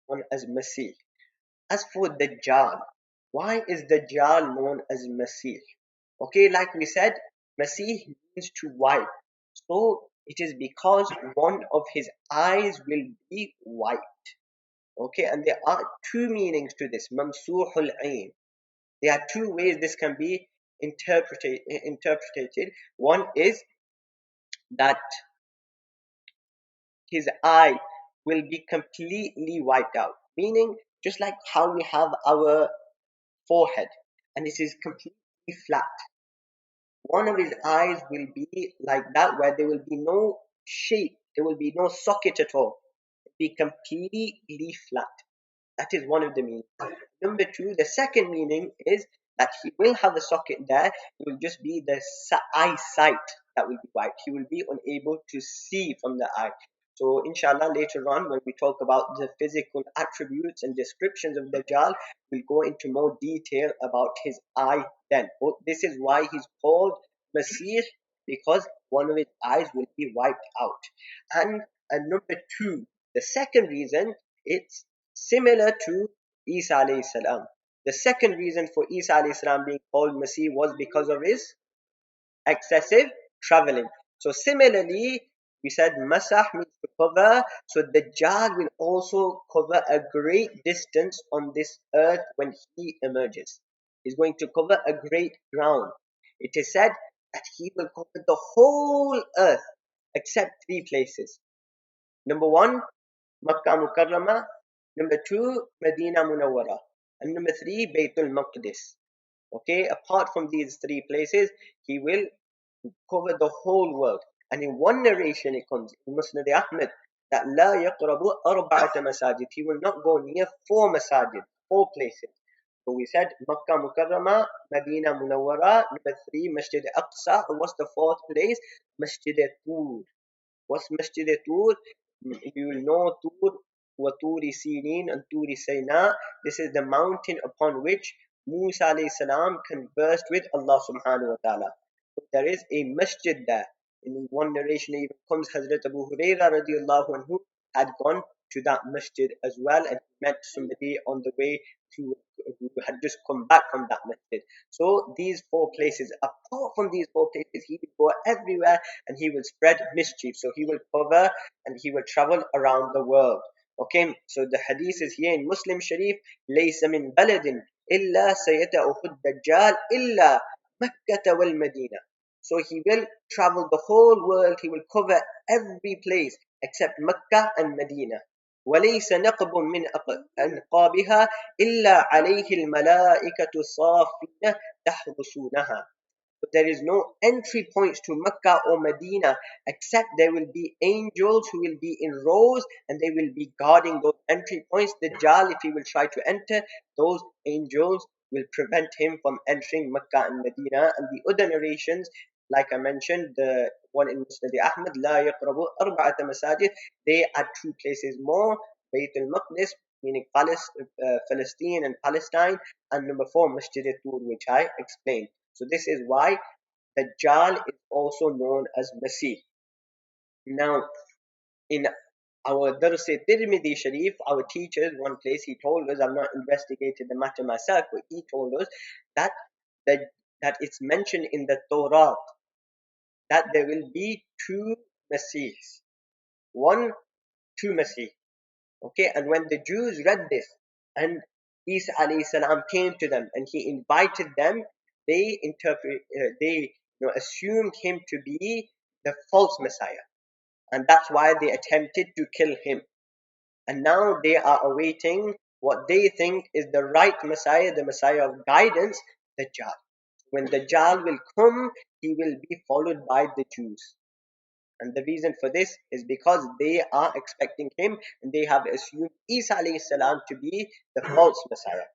known as Masih. As for Dajjal, why is Dajjal known as Masih? Okay, like we said, Masih means to wipe. So it is because one of his eyes will be white. Okay, and there are two meanings to this. Mamsuhul ayn. There are two ways this can be interpreted. One is that his eye will be completely wiped out, meaning just like how we have our forehead and this is completely flat. One of his eyes will be like that, where there will be no shape, there will be no socket at all. It'll be completely flat. That is one of the meanings. Number two, the second meaning is that he will have a socket there. It will just be the eyesight that will be wiped. He will be unable to see from the eye. So, inshallah, later on, when we talk about the physical attributes and descriptions of Dajjal, we'll go into more detail about his eye then. But this is why he's called Masih, because one of his eyes will be wiped out. And number two, the second reason, it's similar to Isa alayhi salam. The second reason for Isa alayhi salam being called Masih was because of his excessive traveling. So similarly, we said Masah means to cover. So Dajjal will also cover a great distance on this earth when he emerges. He's going to cover a great ground. It is said that he will cover the whole earth except three places. Number one, Makkah Mukarramah. Number two, Medina Munawwara. And number three, Baytul Maqdis. Okay, apart from these three places, he will cover the whole world. And in one narration, it comes in Musnad Ahmad that لا يقرب أربعة مساجد. He will not go near four masajid, four places. So we said Makkah Mukarramah, Medina Munawwara. Number three, Masjid Aqsa. And what's the fourth place? Masjid Tur. What's Masjid Tur? You will know Tur, wa Turi Sinin and Turi Sayna. This is the mountain upon which Musa alayhi salam conversed with Allah subhanahu wa ta'ala. So there is a masjid there. In one narration even comes Hazrat Abu Hurairah radiallahu anhu had gone to that masjid as well and met somebody on the way who had just come back from that masjid. So these four places, apart from these four places, he will go everywhere and he will spread mischief. So he will cover and he will travel around the world. Okay, so the hadith is here in Muslim Sharif, لَيْسَ مِن بَلَدٍ إِلَّا سَيَتَأُخُ الدَّجَّالِ إِلَّا مَكَّةَ وَالْمَدِينَةِ. So he will travel the whole world, he will cover every place except Mecca and Medina. وليس نقب من أنقابها إلا عليه الملائكة الصافين تحرسونها. But there is no entry points to Mecca or Medina except there will be angels who will be in rows and they will be guarding those entry points. Dajjal, if he will try to enter, those angels will prevent him from entering Mecca and Medina. And the other narrations, like I mentioned, the one in Musnad Ahmad, لا يقرب أربعة مساجد, they are two places more, Bayt al-Maqdis, meaning Palestine and Palestine, and number four, Masjid al-Tur, which I explained. So this is why Dajjal is also known as Masih. Now, in our Dars Tirmidhi Sharif, our teachers, one place he told us, I've not investigated the matter myself, but he told us that that it's mentioned in the Torah that there will be two Masiihs. Two Masih. Okay, and when the Jews read this, and Isa alayhi salam came to them and he invited them, they assumed him to be the false Messiah, and that's why they attempted to kill him. And now they are awaiting what they think is the right Messiah, the Messiah of guidance, Dajjal. When Dajjal will come, he will be followed by the Jews. And the reason for this is because they are expecting him and they have assumed Isa alayhi salam to be the false Messiah.